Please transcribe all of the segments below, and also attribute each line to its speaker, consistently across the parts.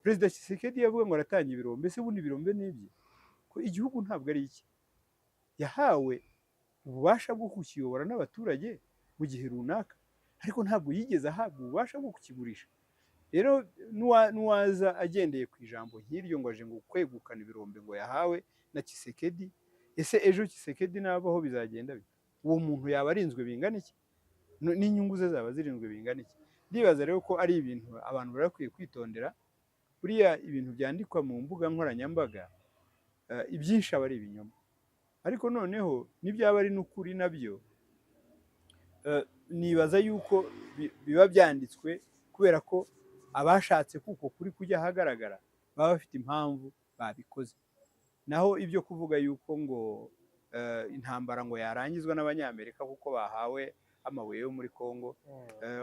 Speaker 1: Perezida Tshisekedi yavuga ngo aratanga ibirombe, mbese ubundi ibirombe ni ibye? Ko igihugu ntabwo ari iki, yahawe ububasha bwo kukiyobora n'abaturage mu gihe runaka, ariko ntabwo yigeze ahabwa ububasha bwo kukigurisha. Rero n'uwaza agendeye ku ijambo nk'iryo ngo aje ngo kwegukana ibirombe ngo yahawe na Tshisekedi, ese ejo Tshisekedi nabaho bizagenda bite? Uwo muntu yaba arinzwe bingana iki? N'inyungu ze zaba zirinzwe bingana iki? Ndibaza rero ko ari ibintu abantu bari bakwiye kwitondera. Buriya ibintu byandikwa mu mbuga nkoranyambaga ibyinshi aba ari ibinyoma, ariko noneho n'ibyaba ari n'ukuri nabyo nibaza yuko biba byanditswe kubera ko abashatse kuko kuri kujya ahagaragara baba bafite impamvu babikoze. Naho ibyo kuvuga yuko ngo intambara ngo yarangizwa n'abanyamerika kuko bahawe amabuye yo muri Kongo,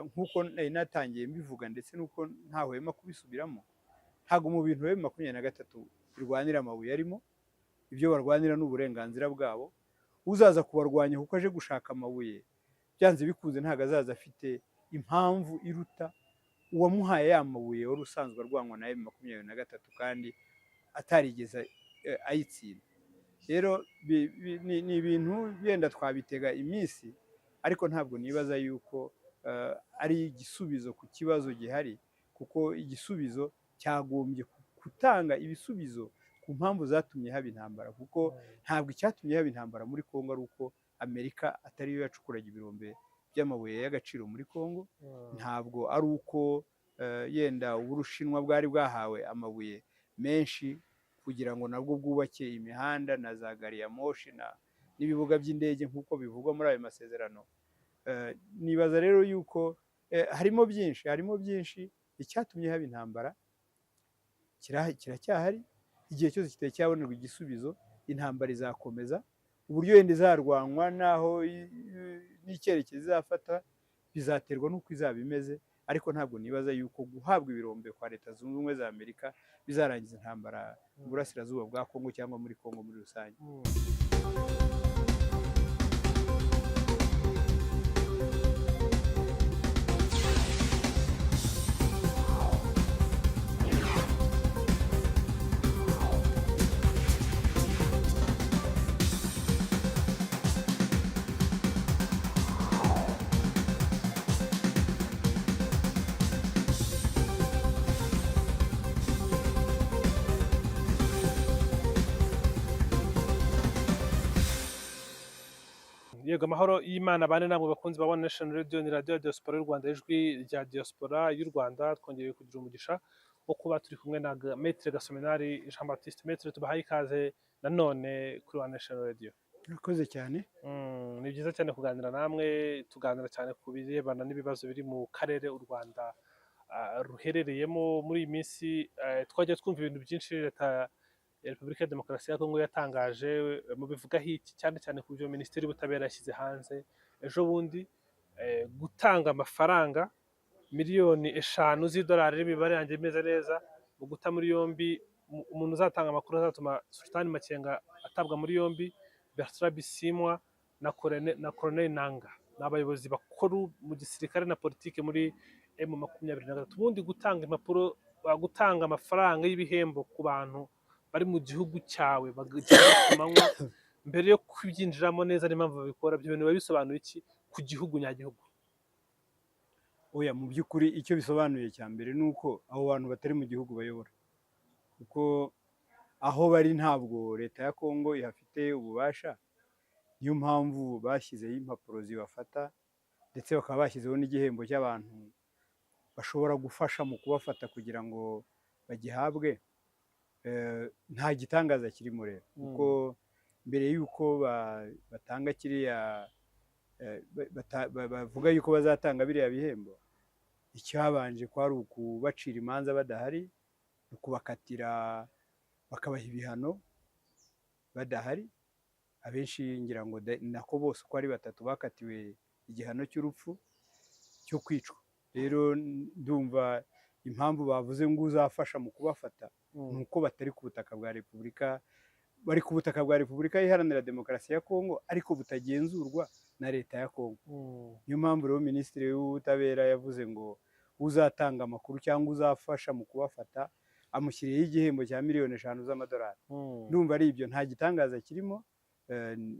Speaker 1: nk'uko nari natangiye mbivuga ndetse n'uko ntahwema kubisubiramo, ntabwo mu bintu bya 23 birwanira amabuye arimo, ibyo barwanira n'uburenganzira bwabo. Uzaza kubarwanya kuko aje gushaka amabuye, byanze bikunze ntabwo azaza afite impamvu iruta uwamuhaye ya mabuye wari usanzwe arwanwa na M23 kandi atarigeze ayitsinda. Rero ni ibintu byenda twabitega iminsi, ariko ntabwo nibaza yuko ari igisubizo ku kibazo gihari, kuko igisubizo cyagombye gutanga ibisubizo ku mpamvu zatumye haba intambara, kuko ntabwo icyatumye haba intambara muri Kongo ari uko Amerika atari yo yacukuraga ibirombe by'amabuye y'agaciro muri Kongo, ntabwo ari uko yenda Ubushinwa bwari bwahawe amabuye menshi kugira ngo nabwo bwubake imihanda na za gari ya moshi n'ibibuga by'indege nk'uko bivugwa muri ayo masezerano. Nibaza rero yuko harimo byinshi icyatumye haba intambara kiracyahari. Igihe cyose kitari cyabonerwa igisubizo, intambara izakomeza. Uburyo yenda izarwanwa naho n'icyerekezo izafata bizaterwa n'uko izaba imeze, ariko ntabwo nibaza yuko guhabwa ibirombe kwa Leta Zunze Ubumwe za Amerika bizarangiza intambara mu burasirazuba bwa Kongo cyangwa muri Kongo muri rusange.
Speaker 2: Yego, amahoro y'Imana bane namwe bakunzi ba One Nation Radio, ni radio ya Diaspora y'u Rwanda, ijwi rya Diaspora y'u Rwanda. Twongeye kugira umugisha wo kuba turi kumwe na Maître Gasomenari Jean Baptiste. Maître, tubahaye ikaze nanone kuri One Nation Radio.
Speaker 1: Murakoze cyane.
Speaker 2: Ni byiza cyane kuganira namwe, tuganira cyane ku birebana n'ibibazo biri mu karere u Rwanda ruherereyemo muri iyi minsi. Twajya twumva ibintu byinshi Leta ya Repubulika ya Demokarasi ya Kongo yatangaje, mu bivugaho iki cyane cyane ku byo Minisiteri y'Ubutabera yashyize hanze ejo bundi, gutanga amafaranga miliyoni 5 z'idolari, n'imibare yanjye imeze neza, mu guta muri yombi umuntu uzatanga amakuru azatuma Sultan Makenga atabwa muri yombi, Bertrand Bisimwa na Colonel Nanga, n'abayobozi bakuru mu gisirikare na politike muri M23. Ubundi gutanga amafaranga y'ibihembo ku bantu bari mu gihugu cyawe bagomanywa mbere yo kubyinjiramo neza n'impamvu babikora, ibyo bintu biba bisobanuye iki ku gihugu nyagihugu?
Speaker 1: Oya, mu by'ukuri icyo bisobanuye cya mbere ni uko abo bantu batari mu gihugu bayobora, kuko aho bari ntabwo Leta ya Kongo ihafite ububasha. Niyo mpamvu bashyizeho impapuro zibafata, ndetse bakaba bashyizeho n'igihembo cy'abantu bashobora gufasha mu kubafata kugira ngo bagihabwe. Nta gitangaza kirimo rero, kuko mbere y'uko batanga kiriya bavuga yuko bazatanga biriya bihembo, icyabanje kwari ukubacira imanza badahari, ukubakatira bakabaha ibihano badahari. Abenshi ngira ngo nako bose uko ari 3 bakatiwe igihano cy'urupfu cyo kwicwa. Rero ndumva impamvu bavuze ngo uzafasha mu kubafata nuko batari ku butaka bwa Repubulika, bari ku butaka bwa Repubulika Iharanira Demokarasi ya Kongo, ariko butagenzurwa na Leta ya Kongo. Niyo mpamvu rero Minisitiri w'Ubutabera yavuze ngo uzatanga amakuru cyangwa uzafasha mu kubafata amushyiriyeho igihembo cya miliyoni 5 z'amadolari.
Speaker 2: Mm.
Speaker 1: Ndumva ari ibyo, nta gitangaza kirimo.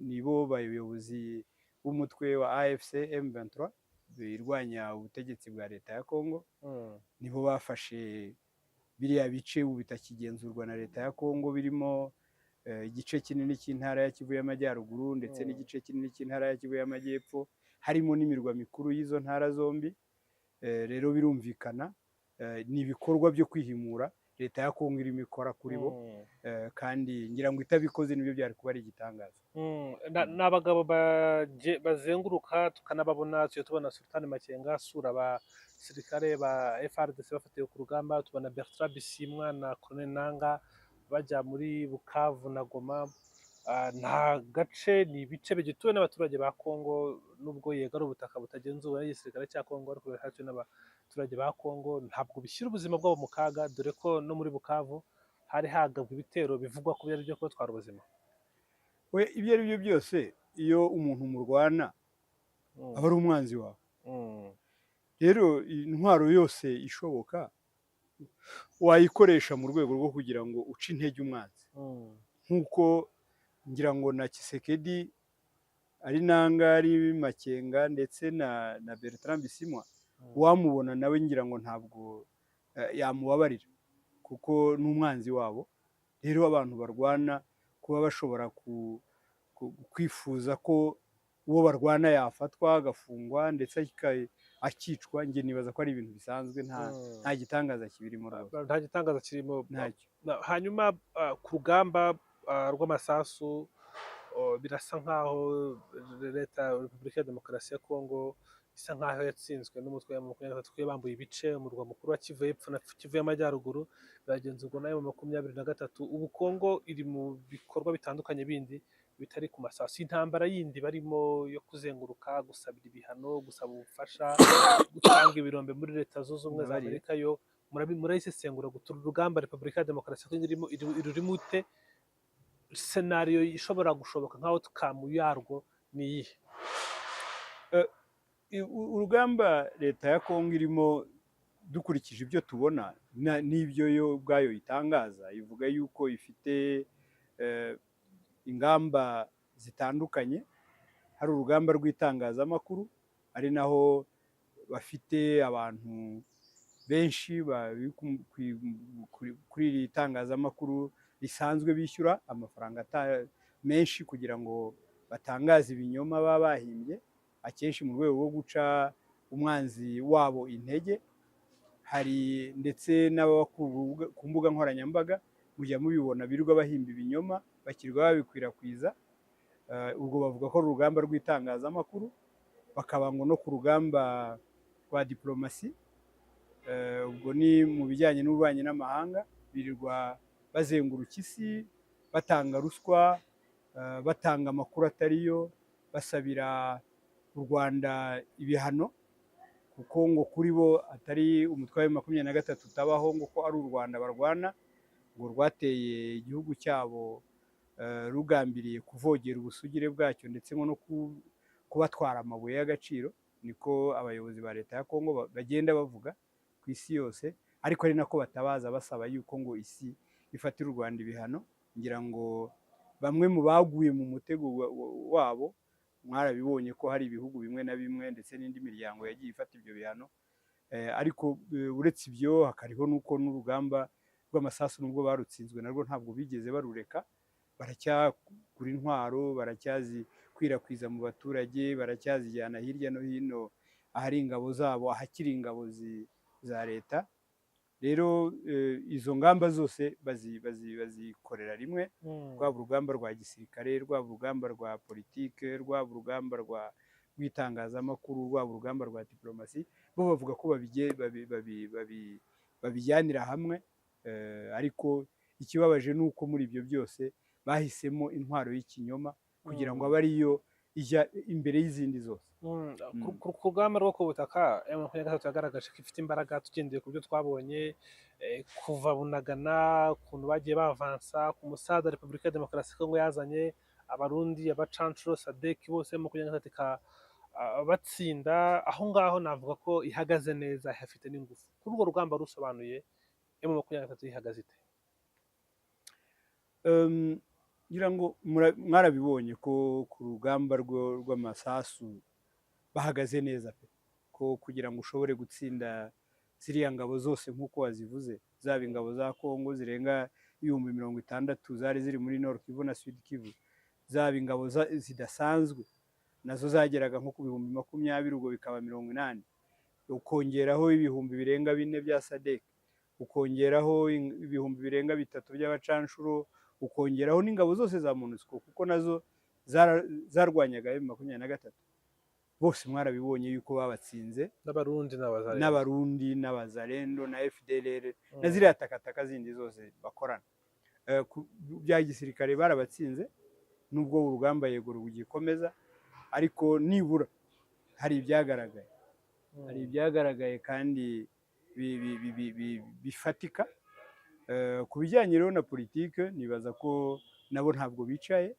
Speaker 1: Nibo bayobozi b'umutwe wa AFC M23 birwanya ubutegetsi bwa leta ya Kongo,
Speaker 2: Mm.
Speaker 1: nibo bafashe biriya bice ubu bitakigenzurwa na leta ya Kongo, birimo igice kinini cy'intara ya Kivu y'Amajyaruguru ndetse n'igice kinini cy'intara ya Kivu y'Amajyepfo, harimo n'imirwa mikuru y'izo ntara zombi. Rero birumvikana ni ibikorwa byo kwihimura leta ya Kongo irimo ikora kuri bo, kandi ngira ngo itabikoze nibyo byari kuba ari igitangaza.
Speaker 2: Ni abagabo bazenguruka tukanababona, tujya tubona Sultan Makenga asura abasirikare ba FARDC bafatiwe ku rugamba, tubona Bertrand Bisimwa na Colonel Nanga bajya muri Bukavu na Goma. Nta gace, ni ibice bigituwe n'abaturage ba Kongo, nubwo yego ari ubutaka butagenzuwe n'igisirikare cya Kongo, ariko bihatuwe n'abaturage ba Kongo. Ntabwo bishyira ubuzima bwabo mu kaga, dore ko no muri Bukavu hari hagabwe ibitero bivugwa ko byari byo kubatwara ubuzima.
Speaker 1: Ibyo ari byo byose, iyo umuntu murwana aba ari umwanzi wawe. Rero intwaro yose ishoboka wayikoresha mu rwego rwo kugira ngo uce intege umwanzi, nk'uko ngira ngo na Tshisekedi ari Nanga, ari Makenga ndetse na Bertrand Bisimwa, wamubona nawe ngira ngo ntabwo yamubabarira kuko n'umwanzi wabo. Rero abantu barwana kuba bashobora kwifuza ko uwo barwana yafatwa agafungwa ndetse akicwa, njye nibaza ko ari ibintu bisanzwe, nta gitangaza kibirimo rwose.
Speaker 2: Nta gitangaza kirimo.
Speaker 1: Ntacyo.
Speaker 2: Hanyuma ku rugamba rw'amasasu, birasa nkaho leta ya Repubulika ya Demokarasi ya Kongo isa nkaho yatsinzwe n'umutwe wa M23 bambuye ibice, umurwa mukuru wa Kivu y'Epfo na Kivu y'Amajyaruguru biragenzurwa na M23. Ubu Kongo iri mu bikorwa bitandukanye bindi bitari ku masasu, intambara yindi barimo yo kuzenguruka, gusabira ibihano, gusaba ubufasha, gutanga ibirombe muri Leta Zunze Ubumwe za Amerika. Yo murayisesengura gutura urugamba Repubulika ya Demokarasi ya Kongo irurimo ute? Senariyo ishobora gushoboka nkaho tukamu yarwo ni iyihe?
Speaker 1: Urugamba leta ya Kongo irimo, dukurikije ibyo tubona n'ibyo yo ubwayo itangaza, ivuga yuko ifite ingamba zitandukanye. Hari urugamba rw'itangazamakuru, ari naho bafite abantu benshi kuri iri tangazamakuru risanzwe bishyura amafaranga menshi kugira ngo batangaze ibinyoma baba bahimbye, akenshi mu rwego rwo guca umwanzi wabo intege. Hari ndetse n'abakuru ku mbuga nkoranyambaga mujya mubibona birirwa bahimba ibinyoma bakirwa babikwirakwiza. Ubwo bavuga ko urugamba rw'itangazamakuru, bakaba ngo no ku rugamba rwa diplomasi, ubwo ni mu bijyanye n'ububanyi n'amahanga, birirwa bazenguruka isi batanga ruswa, batanga amakuru atariyo, basabira u Rwanda ibihano, kuko ngo kuri bo atari umutwe wa M23 utabaho, ngo ko ari u Rwanda barwana, ngo rwateye igihugu cyabo rugambiriye kuvogera ubusugire bwacyo ndetse no kubatwara amabuye y'agaciro. Niko abayobozi ba leta ya Kongo bagenda bavuga ku isi yose, ariko ari nako batabaza basaba yuko ngo isi ifatira u Rwanda ibihano. Ngira ngo bamwe mu baguye mu mutego wabo mwarabibonye ko hari ibihugu bimwe na bimwe ndetse n'indi miryango yagiye ifata ibyo bihano. Ariko uretse ibyo hakariho nuko n'urugamba rw'amasasu nubwo barutsinzwe narwo ntabwo bigeze barureka, baracyagura intwaro, baracyazikwirakwiza mu baturage, baracyazijyana hirya no hino ahari ingabo zabo, ahakiri ingabo za leta. Rero izo ngamba zose bazikorera rimwe, rwaba urugamba rwa gisirikare, rwaba urugamba rwa politike, rwaba urugamba rw'itangazamakuru, rwaba urugamba rwa diplomasi, bo bavuga ko babijyanira hamwe. Ariko ikibabaje ni uko muri ibyo byose bahisemo intwaro y'ikinyoma kugira ngo abe ariyo ijya imbere y'izindi zose.
Speaker 2: Ku rugamba rwo ku butaka M23 yagaragaje ko ifite imbaraga, tugendeye ku byo twabonye kuva Bunagana, ukuntu bagiye bavansa ku Musada Repubulika ya Demokarasi ya Kongo yazanye abarundi, abacancuro, SADC, bose M23 batsinda. Aho ngaho navuga ko ihagaze neza, ihafite n'ingufu. Kuri urwo rugamba rusobanuye M23 ihagaze ite?
Speaker 1: ngira ngo mwarabibonye ko ku rugamba rw'amasasu bahagaze neza pe, ko kugira ngo ushobore gutsinda ziriya ngabo zose nk'uko wazivuze, zaba ingabo za Kongo zirenga 60,000 zari ziri muri Nord Kivu na Sud Kivu, zaba ingabo zidasanzwe nazo zageraga nko ku 20,000 ubwo bikaba 80, ukongeraho ibihumbi birenga 4 bya SADC, ukongeraho ibihumbi birenga 3 by'abacanshuro, ukongeraho n'ingabo zose za MONUSCO kuko nazo zarwanyaga M23. Bose mwarabibonye yuko babatsinze, n'abarundi n'abazalendo na FDLR na ziriya takataka zindi zose bakorana. Bya gisirikare barabatsinze, nubwo urugamba yego rugikomeza, ariko nibura hari ibyagaragaye kandi bifatika. Ku bijyanye rero na politike, nibaza ko nabo ntabwo bicaye,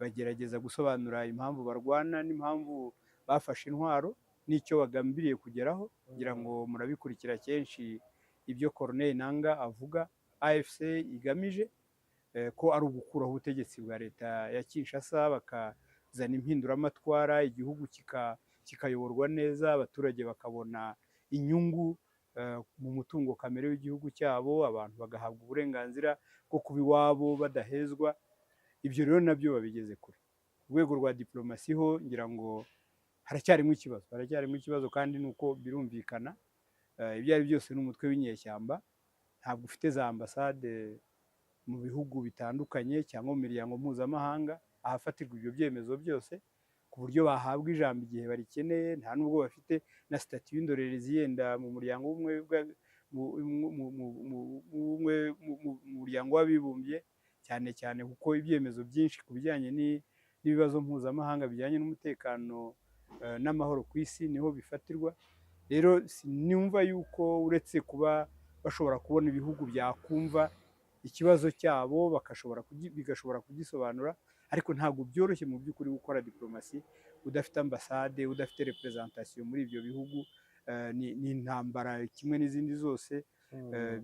Speaker 1: bagerageza gusobanura impamvu barwana n'impamvu bafashe intwaro n'icyo bagambiriye kugeraho, kugira ngo murabikurikira kenshi ibyo Corneille Nangaa avuga AFC igamije, ko ari ugukuraho ubutegetsi bwa leta ya Kinshasa bakazana impinduramatwara, igihugu kikayoborwa neza, abaturage bakabona inyungu mu mutungo kamere w'igihugu cyabo, abantu bagahabwa uburenganzira bwo kuba iwabo badahezwa. Ibyo rero nabyo babigeze kure. Urwego rwa diplomasi ho ngira ngo haracyarimo ikibazo kandi nuko birumvikana, ibyo ari byose n'umutwe w'inyeshyamba, ntabwo ufite za ambasade mu bihugu bitandukanye cyangwa mu miryango mpuzamahanga ahafatirwa ibyo byemezo byose, ku buryo bahabwa ijambo igihe barikeneye. Nta nubwo bafite na stati y'indorerezi yenda mu muryango w'abibumbye, cyane cyane kuko ibyemezo byinshi ku bijyanye n'ibibazo mpuzamahanga bijyanye n'umutekano n'amahoro ku isi niho bifatirwa. Rero sinumva yuko uretse kuba bashobora kubona ibihugu byakumva ikibazo cyabo bigashobora kugisobanura, ariko ntabwo byoroshye mu by'ukuri gukora diplomasi udafite ambasade, udafite representation muri ibyo bihugu. Ni intambara kimwe n'izindi zose,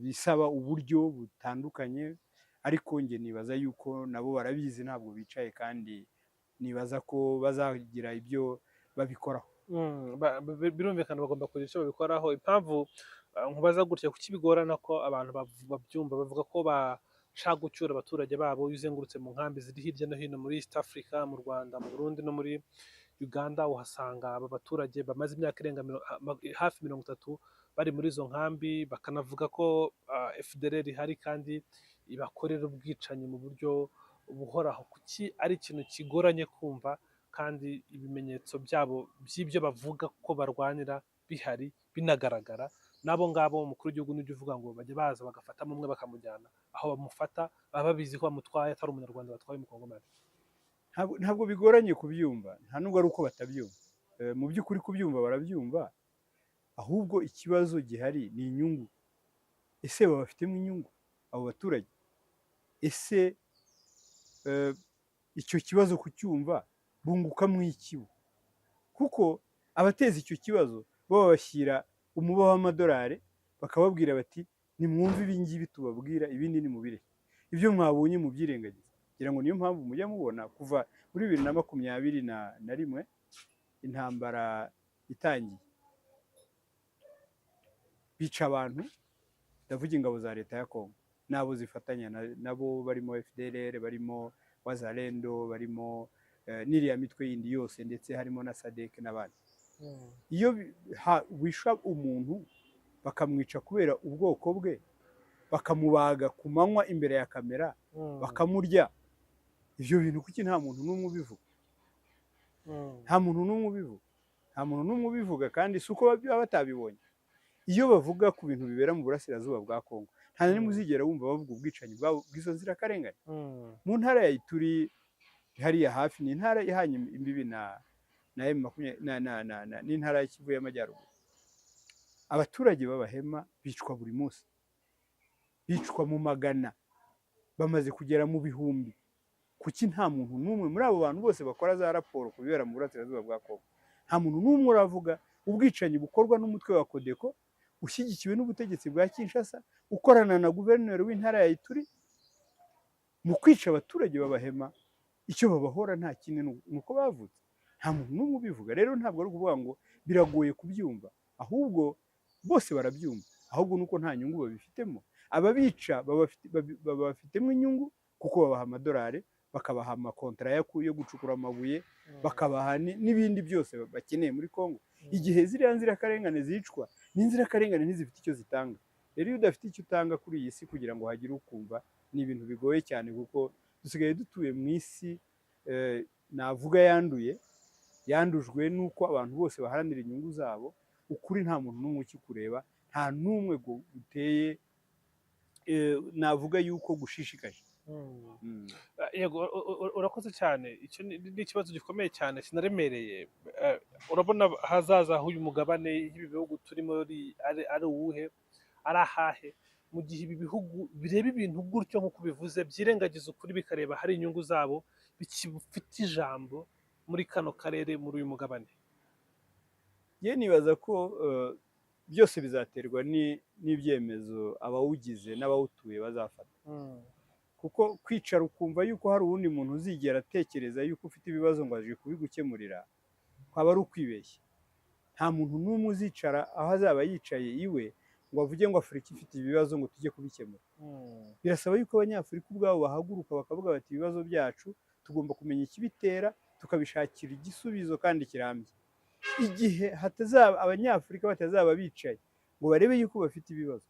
Speaker 1: bisaba uburyo butandukanye, ariko nge nibaza yuko nabo barabizi, ntabwo bicaye, kandi nibaza ko bazagira ibyo babikoraho.
Speaker 2: Birumvikana bagomba kugira icyo babikoraho. Impamvu nkubaza gutya, kuki bigorana ko abantu babyumva, bavuga ko bashaka gucyura abaturage babo. Iyo uzengurutse mu nkambi ziri hirya no hino muri East Africa, mu Rwanda, mu Burundi no muri Uganda, uhasanga aba baturage bamaze imyaka irenga hafi 30 bari muri izo nkambi, bakanavuga ko FDLR ihari kandi ibakorera ubwicanyi mu buryo buhoraho. Kuki ari ikintu kigoranye kumva kandi ibimenyetso byabo by'ibyo bavuga ko barwanira bihari binagaragara? Nabo ngabo umukuru w'igihugu n'ujya uvuga ngo bajye baza bagafata umwe bakamujyana aho bamufata, baba babizi ko bamutwaye atari umunyarwanda batwaye umukongomani.
Speaker 1: Ntabwo bigoranye kubyumva, nta nubwo ari uko batabyumva. Mu by'ukuri kubyumva barabyumva, ahubwo ikibazo gihari ni inyungu. Ese babafitemo inyungu abo baturage? Ese icyo kibazo kucyumva bunguka mu ikibo? Kuko abateza icyo kibazo bo babashyira umuba w'amadolari, bakababwira bati nimwumve ibi ngibi tubabwira, ibindi nimubireke, ibyo mwabonye mubyirengagiza. Kugira ngo niyo mpamvu mujya mubona kuva muri 2021 intambara itangiye, bica abantu, ndavuga ingabo za leta ya Kongo nabo zifatanya nabo, barimo FDLR, barimo wazalendo, barimo n'iriya mitwe yindi yose, ndetse harimo na SADC n'abandi. Iyo wisha umuntu bakamwica kubera ubwoko bwe, bakamubaga ku manywa imbere ya kamera, bakamurya, ibyo bintu kuki nta muntu n'umwe ubivuga? Nta muntu n'umwe ubivuga, kandi si uko baba batabibonye. Iyo bavuga ku bintu bibera mu burasirazuba bwa Kongo, nta n'imwe uzigera wumva bavuga ubwicanyi bw'izo nzirakarengane. Mu ntara ya Ituri hariya hafi, ni intara ihanye imbibi n'intara y'Kivu y'Amajyaruguru, abaturage b'Abahema bicwa buri munsi, bicwa mu magana, bamaze kugera mu bihumbi. Kuki nta muntu n'umwe muri abo bantu bose bakora za raporo ku bibera mu burasirazuba bwa Kongo, nta muntu n'umwe uravuga ubwicanyi bukorwa n'umutwe wa Codeco ushyigikiwe n'ubutegetsi bwa Kinshasa, ukorana na guverineri w'intara ya Ituri mu kwica abaturage babahema icyo babahora nta kindi ni uko bavutse, nta muntu n'umwe ubivuga. Rero ntabwo ari ukuvuga ngo biragoye kubyumva, ahubwo bose barabyumva, ahubwo nuko nta nyungu babifitemo. Ababica babafitemo inyungu kuko babaha amadolari, bakabaha amakontara yo gucukura amabuye, bakabaha n'ibindi byose bakeneye muri Kongo. Igihe ziriya nzirakarengane zicwa, n'inzirakarengane ntizifite icyo zitanga. Rero iyo udafite icyo utanga kuri iyi si kugira ngo hagire ukumva, ni ibintu bigoye cyane, kuko dusigaye dutuye mu isi navuga yandujwe n'uko abantu bose baharanira inyungu zabo. Ukuri nta muntu n'umwe ukikureba, nta n'umwe guteye navuga yuko gushishikaje.
Speaker 2: Yego, urakoze cyane. Icyo ni ikibazo gikomeye cyane kinaremereye. Urabona hazaza h'uyu mugabane y'ibi bihugu turimo ari uwuhe, ari ahahe, mu gihe ibi bihugu bireba ibintu gutyo nk'uko bivuze, byirengagiza ukuri bikareba hari inyungu zabo, bifite ijambo muri kano karere, muri uyu mugabane?
Speaker 1: Ye nibaza ko byose bizaterwa n'ibyemezo abawugize n'abawutuye bazafata. Kuko kwicara ukumva yuko hari uwundi muntu uzigera atekereza yuko ufite ibibazo ngo aje kubigukemurira, kwaba ari ukwibeshya. Nta muntu n'umwe uzicara aho azaba yicaye iwe ngo avuge ngo Afurika ifite ibibazo ngo tujye kubikemura. Birasaba yuko abanyafurika ubwabo bahaguruka bakavuga bati ibibazo byacu tugomba kumenya ikibitera, tukabishakira igisubizo kandi kirambye. Igihe abanyafurika batazaba bicaye ngo barebe yuko bafite ibibazo,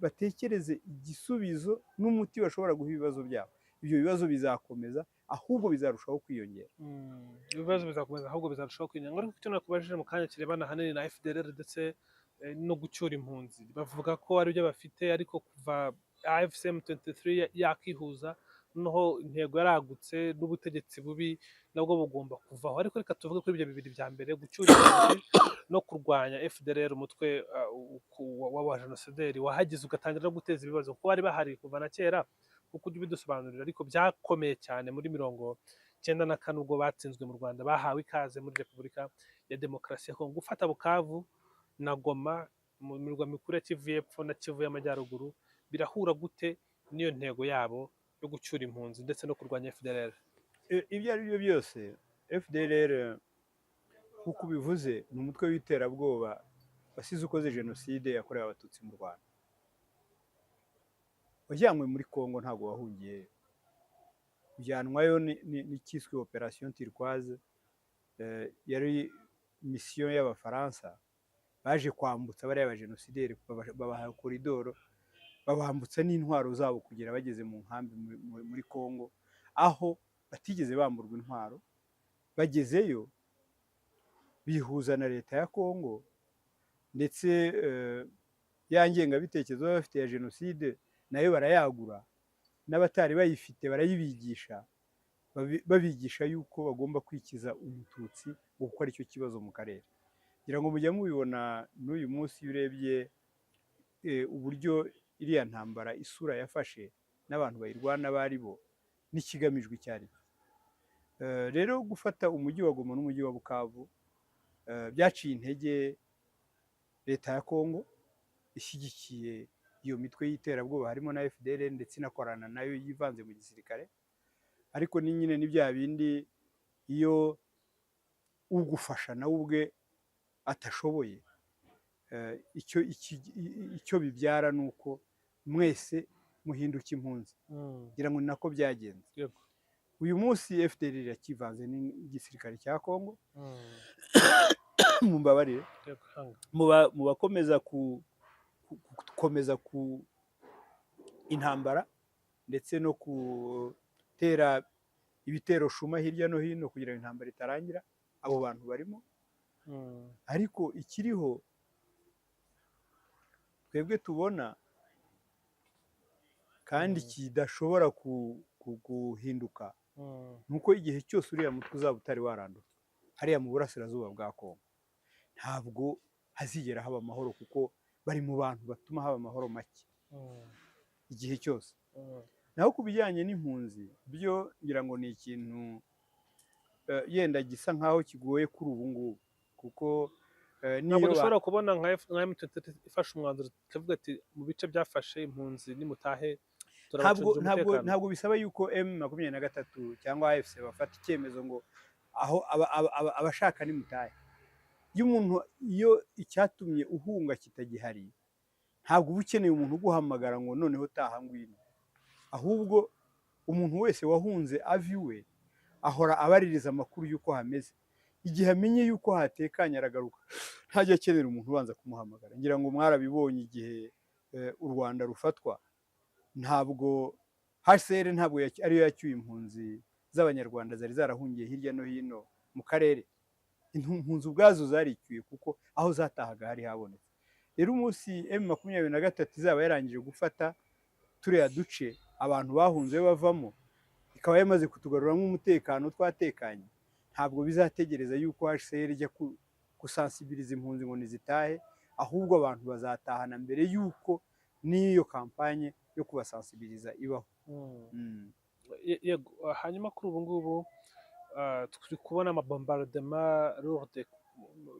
Speaker 1: batekereze igisubizo n'umuti bashobora guha ibibazo byabo, ibyo bibazo bizakomeza, ahubwo bizarushaho kwiyongera.
Speaker 2: Ibibazo bizakomeza ahubwo bizarushaho kwiyongera. Ariko icyo nakubajije mu kanya kirebana ahanini na FDLR ndetse no gucyura impunzi, bavuga ko ari byo bafite, ariko kuva AFC M23 yakihuza, noneho intego yaragutse n'ubutegetsi bubi nabwo bugomba kuvaho. Ariko reka tuvuge kuri ibyo bibiri bya mbere, gucyura impunzi no kurwanya FDLR, umutwe w'abajenosideri wahagize ugatangira no guteza ibibazo, kuko bari bahari kuva na kera, kuko ujya ubidusobanurira. Ariko byakomeye cyane muri 1994 ubwo batsinzwe mu Rwanda, bahawe ikaze muri Repubulika ya Demokarasi ya Kongo. Gufata Bukavu na Goma mu mirwa mikuru ya Kivu y'Epfo na Kivu y'Amajyaruguru, birahura gute n'iyo ntego yabo yo gucyura impunzi ndetse no kurwanya FDLR?
Speaker 1: Ibyo ari byo byose, FDLR nk'uko ubivuze ni umutwe w'iterabwoba wasize ukoze jenoside yakorewe abatutsi mu Rwanda. Wajyanywe muri Kongo, ntabwo wahungiyeyo. Ujyanwayo n'ikiswe Operation Turquoise, yari misiyo y'Abafaransa baje kwambutsa bariya abajenosideri, babaha koridoro, babambutsa n'intwaro zabo kugera bageze mu nkambi muri Kongo, aho batigeze bamburwa intwaro. Bagezeyo bihuza na leta ya Kongo, ndetse ya ngengabitekerezo baba bafite ya jenoside nayo barayagura, n'abatari bayifite barayibigisha, babigisha yuko bagomba kwikiza umututsi kuko ari cyo kibazo mu karere. Ngira ngo mujya mubibona n'uyu munsi iyo urebye uburyo iriya ntambara isura yafashe n'abantu bayirwana bari bo, n'ikigamijwe icyo ari cyo. Rero gufata umujyi wa Goma n'umujyi wa Bukavu byaciye intege leta ya Kongo ishyigikiye iyo mitwe y'iterabwoba, harimo na FDLR, ndetse inakorana nayo yivanze mu gisirikare. Ariko ni nyine ni bya bindi, iyo ugufasha nawe ubwe atashoboye, icyo bibyara ni uko mwese muhinduka impunzi. Ngira ngo ni nako byagenze. Uyu munsi FDLR irakivanze n'igisirikare cya Kongo. Mumbabarire, mu bakomeza gukomeza intambara ndetse no gutera ibitero shuma hirya no hino kugira ngo intambara itarangira, abo bantu barimo. Ariko ikiriho twebwe tubona kandi kidashobora guhinduka, nuko igihe cyose uriya mutwe uzaba utari waranduka hariya mu burasirazuba bwa Kongo, ntabwo hazigera haba amahoro, kuko bari mu bantu batuma haba amahoro make igihe cyose. Naho ku bijyanye n'impunzi byo ngira ngo ni ikintu yenda gisa nkaho kigoye kuri ubu ngubu, kuko
Speaker 2: ntabwo
Speaker 1: niyo
Speaker 2: dushobora kubona nka M23 ifashe umwanzuro ikavuga ati mu bice byafashe impunzi nimutahe turabacungira umutekano.
Speaker 1: ntabwo bisaba yuko M23 cyangwa AFC bafata icyemezo ngo aho abashaka nimutahe. Iyo icyatumye uhunga kitagihari, ntabwo uba ukeneye umuntu uguhamagara ngo noneho taha ngwino, ahubwo umuntu wese wahunze ava iwe ahora abaririza amakuru y'uko hameze. Igihe amenye y'uko hatekanye aragaruka, ntajya akenera umuntu ubanza kumuhamagara. Ngira ngo mwarabibonye igihe u Rwanda rufatwa, ntabwo HCR ntabwo ariyo yacyuye impunzi z'abanyarwanda zari zarahungiye hirya no hino mu karere. Impunzi ubwazo zaricyuye kuko aho zatahaga hari habonetse. Rero umunsi M23 izaba yarangije gufata turiya duce abantu bahunze bavamo, ikaba yamaze kutugaruramo umutekano twatekanye, ntabwo bizategereza yuko HCR ijya gusansibiriza impunzi ngo nizitahe, ahubwo abantu bazatahana mbere yuko n'iyo kampanye yo kubasansibiriza ibaho.
Speaker 2: Yego, hanyuma kuri ubu ngubu turi kubona amabombardement lourde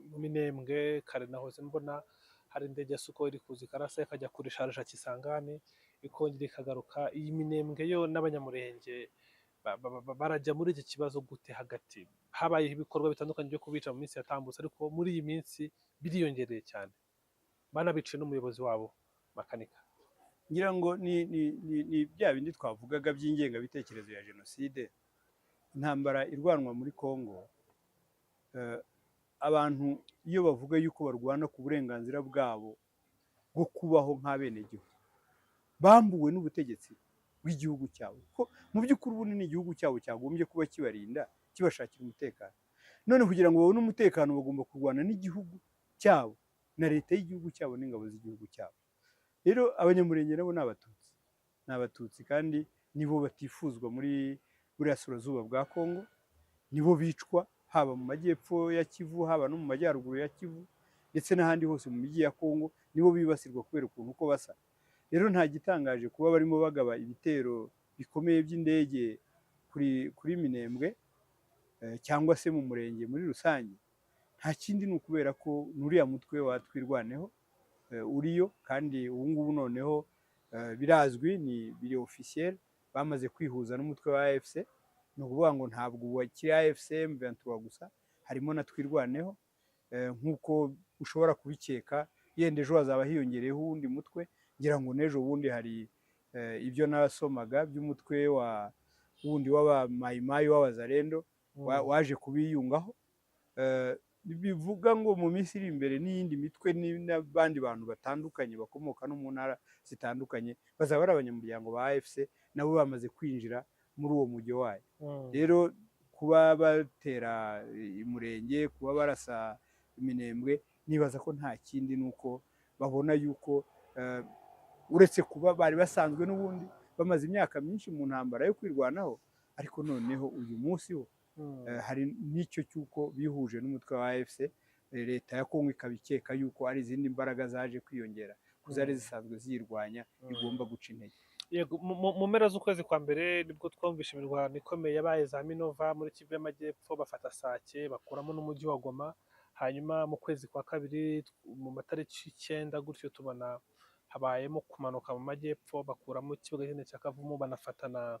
Speaker 2: mu Minembwe. Kare nahoze mbona hari indege ya Sukhoi iri kuza ikarasa ikajya kurisharisha Kisangani ikongera ikagaruka. Iyi Minembwe yo n'abanyamurenge barajya muri iki kibazo gute? Hagati habayeho ibikorwa bitandukanye byo kubica mu minsi yatambutse, ariko muri iyi minsi biriyongereye cyane, banabiciye n'umuyobozi wabo Makanika.
Speaker 1: Ngira ngo ni bya bindi twavugaga by'ingengabitekerezo ya jenoside. Intambara irwanwa muri Kongo, abantu iyo bavuga yuko barwana ku burenganzira bwabo bwo kubaho nk'abenegihugu, bambuwe n'ubutegetsi bw'igihugu cyabo. Mu by'ukuri ubu ni igihugu cyabo cyagombye kuba kibarinda, kibashakira umutekano. None kugira ngo babone umutekano bagomba kurwana n'igihugu cyabo na leta y'igihugu cyabo n'ingabo z'igihugu cyabo. Rero abanyamurenge nabo ni abatutsi kandi nibo batifuzwa muri burasirazuba bwa Kongo, nibo bicwa haba mu majyepfo ya Kivu, haba no mu majyaruguru ya Kivu, ndetse n'ahandi hose mu mijyi ya Kongo nibo bibasirwa kubera ukuntu uko basa. Rero nta gitangaje kuba barimo bagaba ibitero bikomeye by'indege kuri Minembwe cyangwa se mu murenge muri rusange. Nta kindi ni ukubera ko n'uriya mutwe wa Twirwaneho uriyo, kandi ubu ngubu noneho birazwi, biri officiel, bamaze kwihuza n'umutwe wa AFC. Ni ukuvuga ngo ntabwo wakiri AFC M23 gusa, harimo na Twirwaneho. Nk'uko ushobora kubikeka, yenda ejo hazaba hiyongereyeho uwundi mutwe. Ngira ngo n'ejo bundi hari ibyo nasomaga by'umutwe wundi w'abamayimayi w'abazarendo waje kubiyungaho. Bivuga ngo mu minsi iri imbere n'iyindi mitwe n'abandi bantu batandukanye bakomoka no mu ntara zitandukanye bazaba ari abanyamuryango ba AFC, nabo bamaze kwinjira muri uwo mujyo wayo. Rero kuba batera umurenge, kuba barasa Minembwe, nibaza ko nta kindi nuko babona yuko uretse kuba bari basanzwe n'ubundi bamaze imyaka myinshi mu ntambara yo kwirwanaho, ariko noneho uyu munsi ho hari n'icyo cy'uko bihuje n'umutwe wa AFC. Leta ya Kongo ikabikeka yuko ari izindi mbaraga zaje kwiyongera ku zari zisanzwe ziyirwanya, igomba guca intege.
Speaker 2: Yego, mu mpera z'ukwezi kwa mbere nibwo twumvishe imirwano ikomeye yabaye za Minova muri Kivu y'Amajyepfo, bafata Sake bakuramo n'umujyi wa Goma. Hanyuma mu kwezi kwa kabiri mu matariki 9 gutyo tubona habayemo kumanuka mu majyepfo, bakuramo ikibuga kinini cya Kavumu, banafatana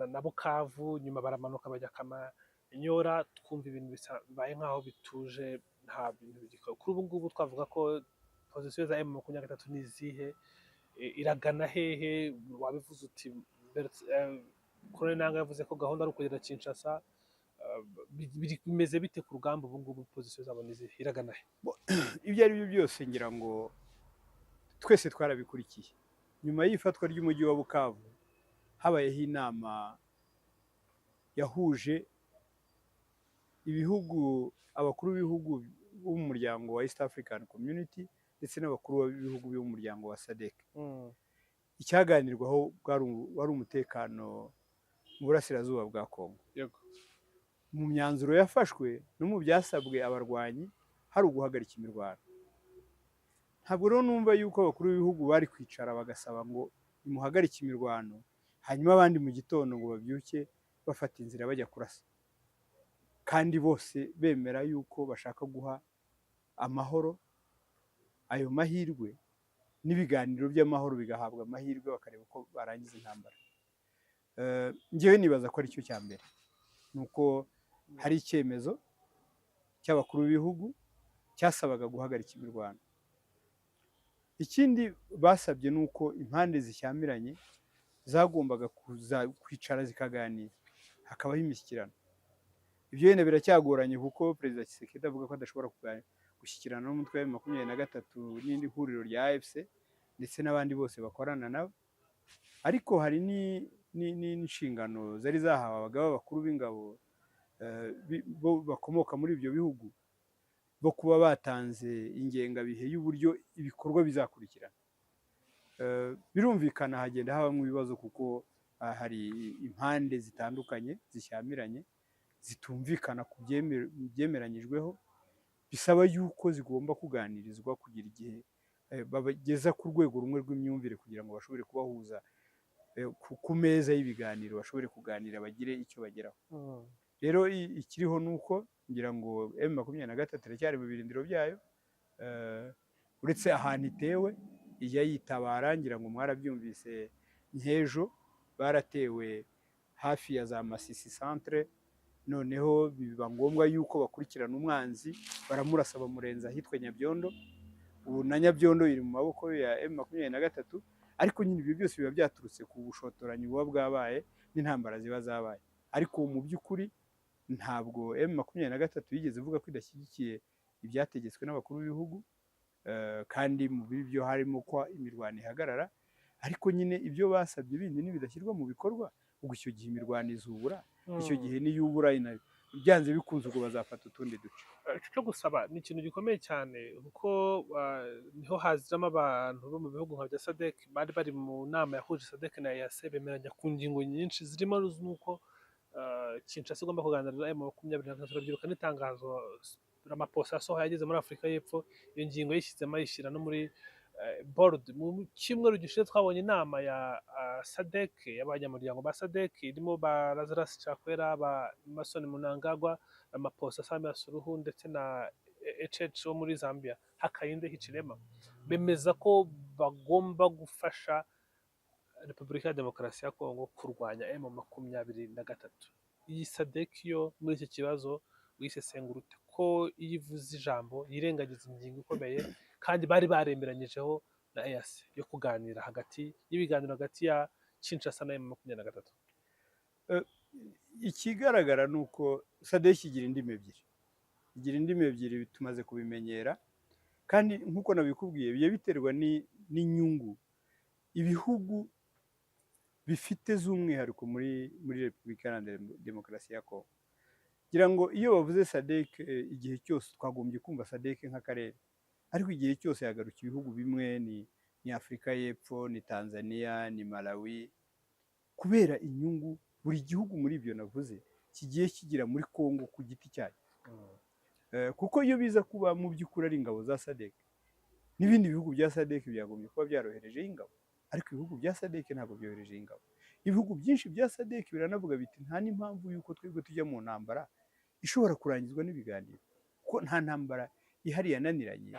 Speaker 2: na Bukavu, nyuma baramanuka bajya Kamanyola. Twumva ibintu bibaye nk'aho bituje, nta bintu bigikora. Kuri ubu ngubu twavuga ko pozisiyo za M23 ni izihe, iragana hehe? Wabivuze uti Colonel Nanga yavuze ko gahunda ari ukugera Kinshasa. Bimeze bite ku rugamba ubu ngubu, pozisiyo zabo ni izihe, iragana he?
Speaker 1: Ibyo ari byo byose ngira ngo twese twarabikurikiye. Nyuma y'ifatwa ry'umujyi wa Bukavu habayeho inama yahuje abakuru b'ibihugu b'umuryango wa East African Community ndetse n'abakuru b'ibihugu b'umuryango wa SADC. Icyaganirwaho wari umutekano mu burasirazuba bwa Kongo. Mu myanzuro yafashwe no mu byasabwe abarwanyi hari uguhagarika imirwano. Ntabwo rero numva yuko abakuru b'ibihugu bari kwicara bagasaba ngo nimuhagarike imirwano, hanyuma abandi mu gitondo ngo babyuke bafata inzira bajya kurasa. kandi bose bemera yuko bashaka guha amahoro ayo mahirwe n'ibiganiro by'amahoro bigahabwa amahirwe bakareba uko barangiza intambara. Njyewe nibaza ko aricyo cya mbere, ni uko hari icyemezo cy'abakuru b'ibihugu cyasabaga guhagarika imirwano. Ikindi basabye ni uko impande zishyamiranye zagombaga kwicara zikaganira, hakabaho imishyikirano. Ibyo wenda biracyagoranye kuko Perezida Tshisekedi avuga ko adashobora gushyikirana n'umutwe wa M23 n'indi huriro rya AFC ndetse n'abandi bose bakorana nabo, ariko hari n'inshingano zari zahawe abagaba b'abakuru b'ingabo bakomoka muri ibyo bihugu bo kuba batanze ingengabihe y'uburyo ibikorwa bizakurikirana. Birumvikana hagenda habamo ibibazo kuko hari impande zitandukanye zishyamiranye zitumvikana ku byemeranyijweho, bisaba yuko zigomba kuganirizwa kugira igihe babageza ku rwego rumwe rw'imyumvire kugira ngo bashobore kubahuza ku meza y'ibiganiro, bashobore kuganira bagire icyo bageraho. Rero ikiriho ni uko ngira ngo M23 iracyari mu birindiro byayo, uretse ahantu itewe ijya yitabara. Ngira ngo mwarabyumvise nk'ejo baratewe hafi ya za Masisi centre, noneho biba ngombwa yuko bakurikirana umwanzi, baramurasa bamurenza ahitwa Nyabyondo. Ubu na Nyabyondo iri mu maboko ya M23, ariko nyine ibyo byose biba byaturutse ku bushotoranyi buba bwabaye n'intambara ziba zabaye. Ariko mu by'ukuri ntabwo M23 yigeze ivuga ko idashyigikiye ibyategetswe n'abakuru b'ibihugu, kandi mu byo harimo ko imirwano ihagarara, ariko nyine ibyo basabye bindi nibidashyirwa mu bikorwa, ubwo icyo gihe imirwano izubura, icyo gihe niyubura byanze bikunze ubwo bazafata utundi duce.
Speaker 2: Cyo gusaba ni ikintu gikomeye cyane kuko niho haziramo abantu bo mu bihugu nka bya SADC bari bari mu nama yahuje SADC na EAC, bemeranya ku ngingo nyinshi zirimo nuko Kinshasa igomba kuganira na M23. Urabyiruka n'itangazo Ramaphosa yasohoye yageze muri Afurika y'Epfo, iyo ngingo yishyizemo ayishyira no muri board. Mu cyumweru gishize twabonye inama ya SADC y'abanyamuryango ba SADC irimo ba Lazarus Chakwera, ba Emmerson Mnangagwa, Ramaphosa, Samia Suluhu ndetse na wo muri Zambia Hakainde Hichilema, bemeza ko bagomba gufasha Repubulika ya Demokarasi ya Kongo kurwanya M23. Iyi SADC yo muri iki kibazo wisesengura ute ko iyo ivuze ijambo yirengagiza ingingo ikomeye kandi bari baremeranyijeho na EAC yo kuganira y'ibiganiro hagati ya Kinshasa na M23?
Speaker 1: Ikigaragara ni uko SADC igira indimi ebyiri, tumaze kubimenyera, kandi nk'uko nabikubwiye biye biterwa n'inyungu ibihugu bifite z'umwihariko muri Repubulika Iharanira Demokarasi ya Kongo. Ngira ngo iyo bavuze SADC igihe cyose twagombye kumva SADC nk'akarere, ariko igihe cyose yagaruka ibihugu bimwe, ni Afurika y'Epfo, ni Tanzania, ni Malawi, kubera inyungu buri gihugu muri ibyo navuze kigiye kigira muri Kongo ku giti cyacyo. Kuko iyo biza kuba mu by'ukuri ari ingabo za SADC, n'ibindi bihugu bya SADC byagombye kuba byaroherejeho ingabo, ariko ibihugu bya SADC ntabwo byohereje ingabo. Ibihugu byinshi bya SADC biranavuga biti nta n'impamvu yuko twebwe tujya mu ntambara ishobora kurangizwa n'ibiganiro, kuko nta ntambara ihari yananiranye,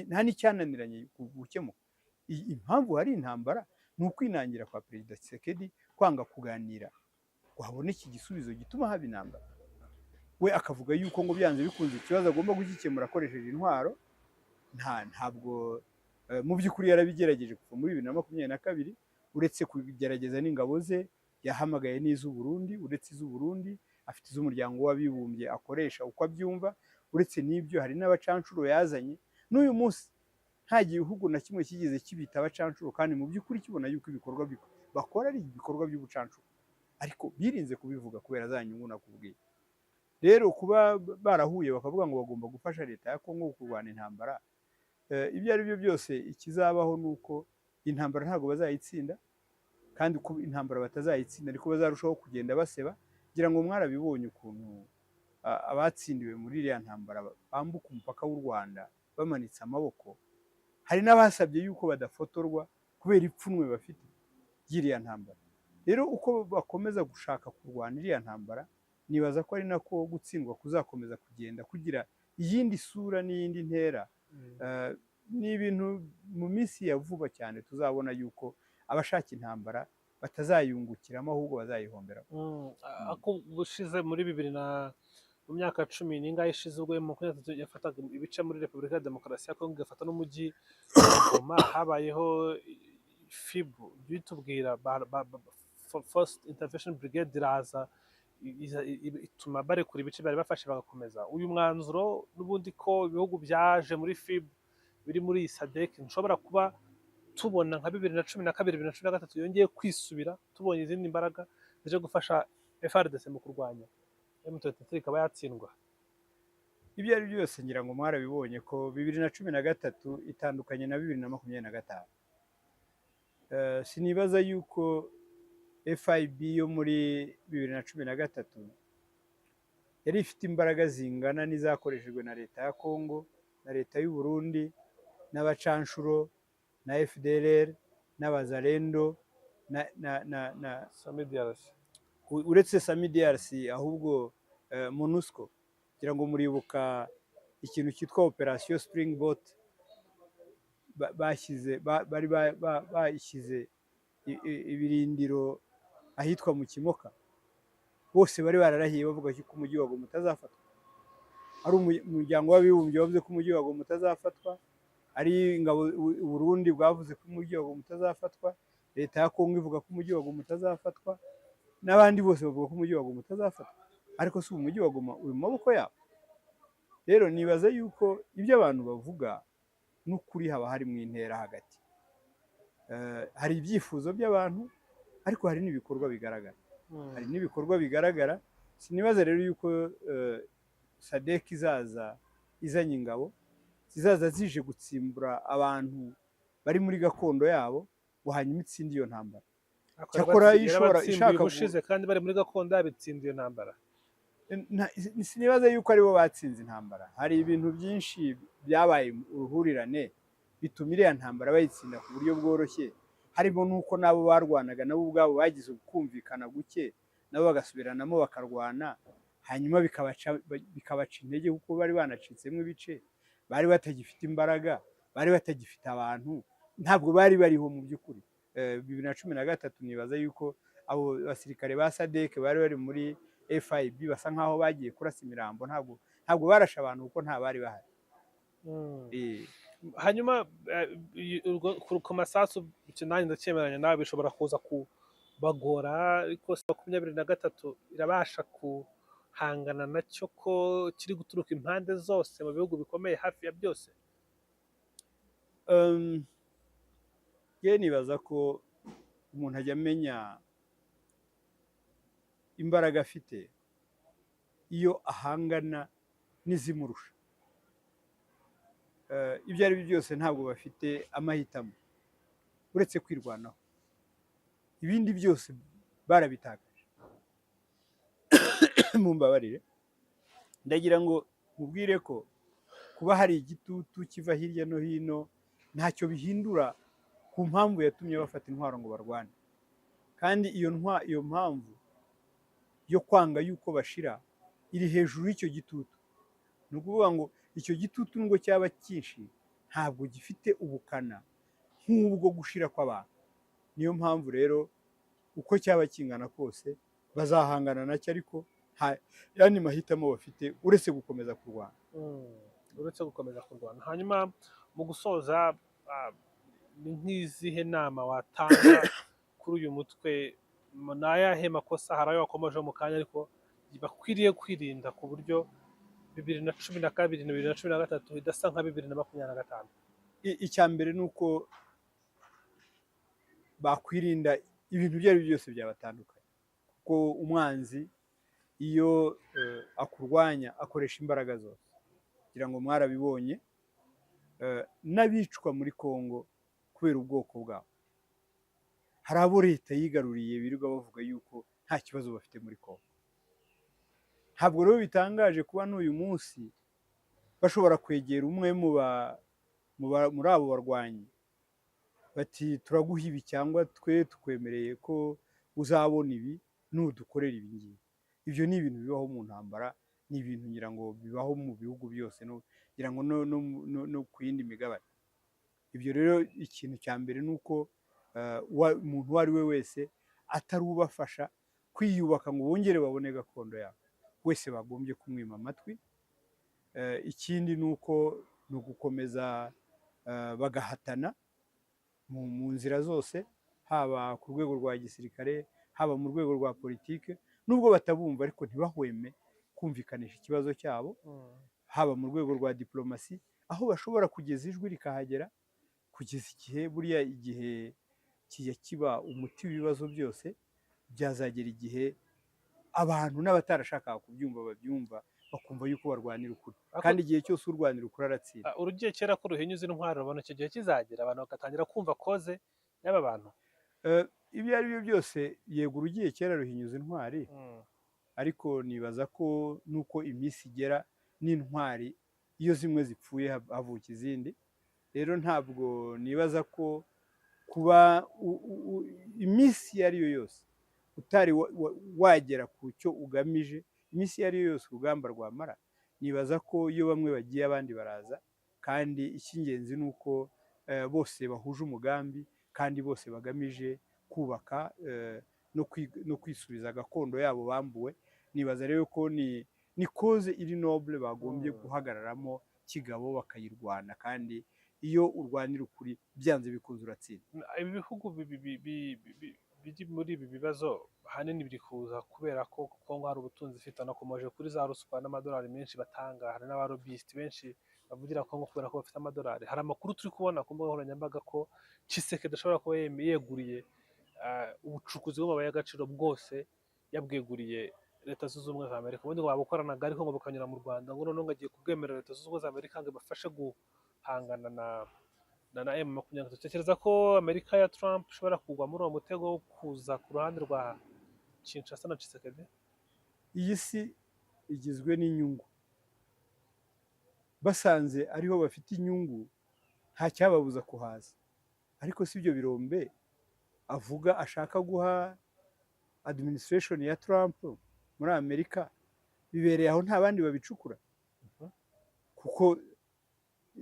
Speaker 1: nta n'icyananiranye gukemuka. Impamvu hari intambara ni ukwinangira kwa Perezida Tshisekedi kwanga kuganira ngo haboneke igisubizo gituma haba intambara. We akavuga yuko ngo byanze bikunze ikibazo agomba kugikemura akoresheje intwaro. Ntabwo mu by'ukuri yarabigerageje kuva muri 2022, uretse kugerageza n'ingabo ze yahamagaye n'iz'u Burundi, uretse iz'u Burundi afite iz'umuryango w'abibumbye akoresha uko abyumva, uretse n'ibyo hari n'abacancuro yazanye. N'uyu munsi nta gihugu na kimwe kigeze kibita abacancuro, kandi mu by'ukuri kibona yuko ibikorwa bakora ari ibikorwa by'ubucancuro, ariko birinze kubivuga kubera za nyungu nakubwiye. Rero kuba barahuye bakavuga ngo bagomba gufasha leta ya Kongo kurwana intambara, ibyo ari byo byose ikizabaho ni uko intambara ntabwo bazayitsinda, kandi uko intambara batazayitsinda ariko bazarushaho kugenda baseba. Ngira ngo mwarabibonye ukuntu abatsindiwe muri iriya ntambara bambuka umupaka w'u Rwanda bamanitse amaboko. Hari n'abasabye yuko badafotorwa kubera ipfunwe bafite ry'iriya ntambara. Rero uko bakomeza gushaka kurwana iriya ntambara, nibaza ko ari nako gutsindwa kuzakomeza kugenda kugira iyindi sura n'iyindi ntera. Ni ibintu mu minsi ya vuba cyane tuzabona yuko abashaka intambara batazayungukiramo ahubwo bazayihomberamo.
Speaker 2: ako bushize muri mu myaka 10 n'ingahe ishize ubwo M23 yafataga ibice muri Repubulika ya Demokarasi ya Kongo igafata n'umujyi wa Goma, habayeho FIBU bitubwira First Intervention Brigade iraza ituma barekura ibice bari bafashe bagakomeza. Uyu mwanzuro n'ubundi ko ibihugu byaje muri FIBU biri muri iyi SADC nshobora kuba tubona nka 2012 2013 yongeye kwisubira, tubonye izindi mbaraga zije gufasha FARDC mu kurwanya M23 ikaba yatsindwa.
Speaker 1: Ibyo ari byose ngira ngo mwarabibonye ko 2013 itandukanye na 2025. Sinibaza yuko FIB yo muri 2013 yari ifite imbaraga zingana n'izakoreshejwe na leta ya Kongo na leta y'u Burundi n'abacanshuro na FDLR n'abazalendo na
Speaker 2: SAMIDRC,
Speaker 1: uretse SAMIDRC ahubwo MONUSCO. Kugira ngo muribuka ikintu cyitwa Operation Springboard bashyize ibirindiro ahitwa mu Kimoka, bose bari bararahiye bavuga ko umujyi wa Goma utazafatwa. Ari umuryango w'abibumbye wavuze ko umujyi wa Goma utazafatwa, ari ingabo u Burundi bwavuze ko umujyi wa Goma utazafatwa, leta ya Kongo ivuga ko umujyi wa Goma utazafatwa, n'abandi bose bavuga ko umujyi wa Goma utazafatwa, ariko si umujyi wa Goma uri mu maboko yabo. Rero nibaza yuko ibyo abantu bavuga n'ukuri haba hari mu intera hagati. Hari ibyifuzo by'abantu ariko hari n'ibikorwa bigaragara. Sinibaza rero yuko SADC izaza izanye ingabo zizaza zije gutsimbura abantu bari muri gakondo yabo ngo hanyuma itsinde iyo ntambara. Cyakora ishaka
Speaker 2: gushize kandi bari muri gakondo yabitsinda iyo ntambara.
Speaker 1: Sinibaza yuko aribo batsinze intambara. Hari ibintu byinshi byabaye uruhurirane bituma iriya ntambara bayitsinda ku buryo bworoshye, harimo n'uko nabo barwanaga nabo ubwabo bagize ukumvikana guke, nabo bagasubiranamo bakarwana, hanyuma bikabaca intege kuko bari banacitsemo ibice, bari batagifite imbaraga, bari batagifite abantu, ntabwo bari bariho mu by'ukuri. 2013 nibaza yuko abo basirikare ba SADC bari bari muri FIB basa nkaho bagiye kurasa imirambo, ntabwo barasha abantu kuko nta bari bahari.
Speaker 2: Hanyuma ku masasu nanjye ndacyemeranya nawe bishobora kuza kubagora, ariko 23 irabasha kuhangana nacyo ko kiri guturuka impande zose mu bihugu bikomeye hafi ya byose.
Speaker 1: Nibaza ko umuntu ajya amenya imbaraga afite iyo ahangana n'izimurusha. Ibyo ari byo byose ntabwo bafite amahitamo uretse kwirwanaho, ibindi byose barabitakaje. Mumbabarire, ndagira ngo mubwire ko kuba hari igitutu kiva hirya no hino ntacyo bihindura ku mpamvu yatumye bafata intwaro ngo barwane, kandi iyo mpamvu yo kwanga yuko bashira iri hejuru y'icyo gitutu. Ni ukuvuga ngo icyo gitutu ngo cyaba cyinshi ntabwo gifite ubukana nk'ubwo gushira kw'abantu. Niyo mpamvu rero uko cyaba kingana kose bazahangana nacyo, ariko yani mahitamo bafite uretse gukomeza kurwana.
Speaker 2: Hanyuma mu gusoza, ni nk'izihe nama watanga kuri uyu mutwe? Ni ayahe makosa, hari ayo wakomejeho mu kanya, ariko bakwiriye kwirinda ku buryo 2012 na 2013 idasa nka 2025?
Speaker 1: Icya mbere ni uko bakwirinda ibintu ibyo ari byo byose byabatandukanye, kuko umwanzi iyo akurwanya akoresha imbaraga zose. Kugira ngo mwarabibonye n'abicwa muri Kongo kubera ubwoko bwabo, hari abo leta yigaruriye birirwa bavuga yuko nta kibazo bafite muri Kongo. Ntabwo rero bitangaje kuba n'uyu munsi bashobora kwegera umwe muri abo barwanyi bati turaguha ibi cyangwa twe tukwemereye ko uzabona ibi nudukorera ibi ngibi. ibyo ni ibintu bibaho mu ntambara, ni ibintu ngira ngo bibaho mu bihugu byose, ngira ngo no ku yindi migabane. Ibyo rero ikintu cya mbere ni uko umuntu uwo ari we wese atari ubafasha kwiyubaka ngo bongere babone gakondo yabo, wese bagombye kumwima amatwi. Ikindi ni uko ni ugukomeza bagahatana mu nzira zose, haba ku rwego rwa gisirikare, haba mu rwego rwa politike, nubwo batabumva ariko ntibahweme kumvikanisha ikibazo cyabo, haba mu rwego rwa diplomasi, aho bashobora kugeza ijwi rikahagera, kugeza igihe buriya igihe kijya kiba umuti w'ibibazo byose, byazagera igihe abantu n'abatarashakaga kubyumva babyumva, bakumva yuko barwanira ukuri, kandi igihe cyose urwanira ukuri aratsinda.
Speaker 2: Urugiye kera ko ruhinyuza intwaro, ubona icyo gihe kizagera abantu bagatangira kumva koze y'aba bantu.
Speaker 1: Ibyo ari byo byose, yego urugiye kera ruhinyuza intwari, ariko nibaza ko nuko iminsi igera n'intwari iyo zimwe zipfuye havuka izindi. Rero ntabwo nibaza ko kuba iminsi iyo ari yo yose utari wagera ku cyo ugamije, iminsi iyo ari yo yose urugamba rwamara, nibaza ko iyo bamwe bagiye abandi baraza, kandi icy'ingenzi ni uko bose bahuje umugambi kandi bose bagamije kubaka no kwisubiza gakondo yabo bambuwe. Nibaza rero ko ni koze iri noble bagombye guhagararamo kigabo bakayirwana, kandi iyo urwanira ukuri byanze bikunze uratsinda.
Speaker 2: Ibi bihugu biri muri ibi bibazo ahanini biri kuza kubera ko Kongo hari ubutunzi ifite, anakomeje kuri za ruswa n'amadolari menshi batanga, hari n'abarobisiti benshi bavugira Kongo kubera ko bafite amadolari. Hari amakuru turi kubona ku mbuga nkoranyambaga ko Tshisekedi adashobora kuba yeguriye ubucukuzi bw'amabuye y'agaciro bwose, yabweguriye Leta Zunze Ubumwe za Amerika. Ubundi ngo babukoranaga ariko ngo bukanyura mu Rwanda, ngo noneho agiye kubwemerera Leta Zunze Ubumwe za Amerika ngo ibafashe guhangana na M23. Tekereza ko Amerika ya Trump ishobora kugwa muri uwo mutego wo kuza ku ruhande rwa Kinshasa na Tshisekedi?
Speaker 1: Iyi si igizwe n'inyungu, basanze ariho bafite inyungu nta cyababuza kuhaza, ariko si ibyo birombe avuga ashaka guha administration ya Trump muri Amerika bibereye aho nta bandi babicukura, kuko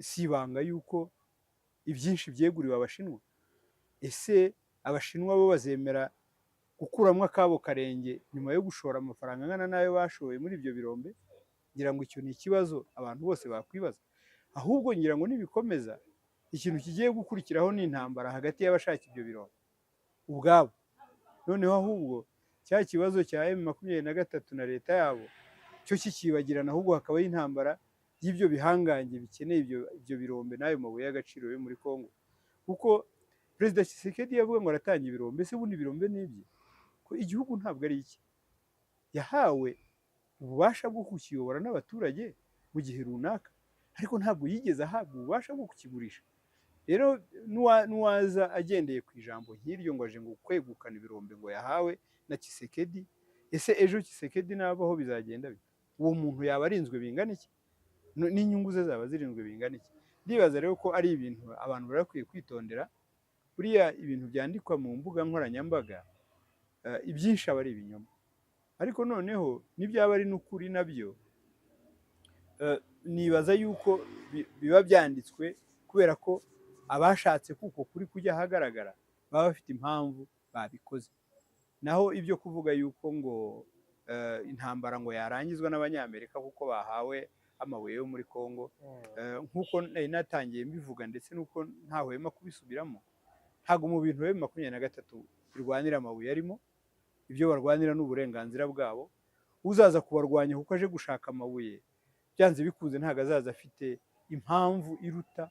Speaker 1: si ibanga yuko ibyinshi byeguriwe Abashinwa. Ese Abashinwa bo bazemera gukuramo akabo karenge nyuma yo gushora amafaranga angana n'ayo bashoye muri ibyo birombe? Ngira ngo icyo ni ikibazo abantu bose bakwibaza. Ahubwo ngira ngo nibikomeza, ikintu kigiye gukurikiraho ni intambara hagati y'abashaka ibyo birombe ubwabo. Noneho ahubwo cya kibazo cya M23 na leta yabo cyo kikibagirana, ahubwo hakabaho intambara y'ibyo bihangange bikeneye ibyo birombe n'ayo mabuye y'agaciro yo muri Kongo. Kuko Perezida Tshisekedi yavuga ngo aratanga ibirombe, se ubundi ibirombe ni ibye? Ko igihugu ntabwo ari iki, yahawe ububasha bwo kukiyobora n'abaturage mu gihe runaka, ariko ntabwo yigeze ahabwa ububasha bwo kukigurisha. Rero n'uwaza agendeye ku ijambo nk'iryo ngo aje ngo kwegukana ibirombe ngo yahawe na Tshisekedi, ese ejo Tshisekedi nabaho bizagenda bite? Uwo muntu yaba arinzwe bingana iki? N'inyungu ze zaba zirinzwe bingana iki? Ndibaza rero ko ari ibintu abantu barakwiye kwitondera. Buriya ibintu byandikwa mu mbuga nkoranyambaga ibyinshi aba ari ibinyoma, ariko noneho n'ibyaba ari n'ukuri nabyo nibaza yuko biba byanditswe kubera ko abashatse kuko kuri kujya ahagaragara baba bafite impamvu babikoze. Naho ibyo kuvuga yuko ngo intambara ngo yarangizwa n'Abanyamerika kuko bahawe amabuye yo muri Kongo, nk'uko nari natangiye mbivuga ndetse n'uko ntahwema kubisubiramo, ntabwo mu bintu M23 birwanira amabuye arimo, ibyo barwanira n'uburenganzira bwabo. Uzaza kubarwanya kuko aje gushaka amabuye, byanze bikunze ntabwo azaza afite impamvu iruta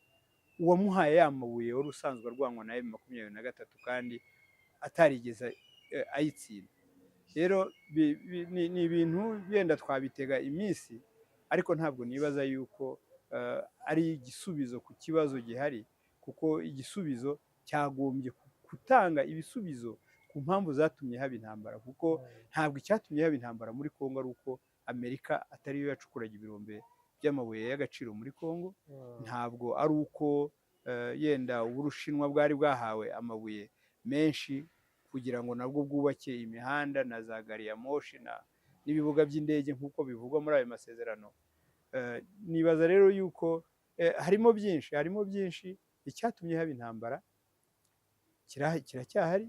Speaker 1: uwamuhaye ya mabuye wari usanzwe arwanwa na M23 kandi atarigeze ayitsinda. Rero ni ibintu byenda twabitega iminsi, ariko ntabwo nibaza yuko ari igisubizo ku kibazo gihari, kuko igisubizo cyagombye gutanga ibisubizo ku mpamvu zatumye haba intambara, kuko ntabwo icyatumye haba intambara muri Kongo ari uko Amerika atari yo yacukuraga ibirombe by'amabuye y'agaciro muri Kongo, ntabwo ari uko yenda Ubushinwa bwari bwahawe amabuye menshi kugira ngo nabwo bwubake imihanda na za gari ya moshi n'ibibuga by'indege nk'uko bivugwa muri ayo masezerano. Nibaza rero yuko harimo byinshi icyatumye haba intambara kiracyahari,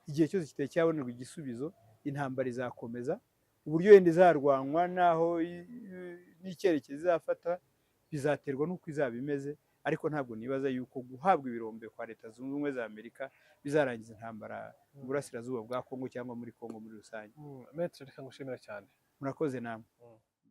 Speaker 1: igihe cyose kitari cyabonerwa igisubizo intambara izakomeza, uburyo yenda izarwanwa naho n'icyerekezo izafata bizaterwa n'uko izaba imeze, ariko ntabwo nibaza yuko guhabwa ibirombe kwa Leta Zunze Ubumwe za Amerika bizarangiza intambara mu burasirazuba bwa Kongo cyangwa muri Kongo muri rusange.
Speaker 2: Maître, reka ngushimire cyane.
Speaker 1: Murakoze namwe.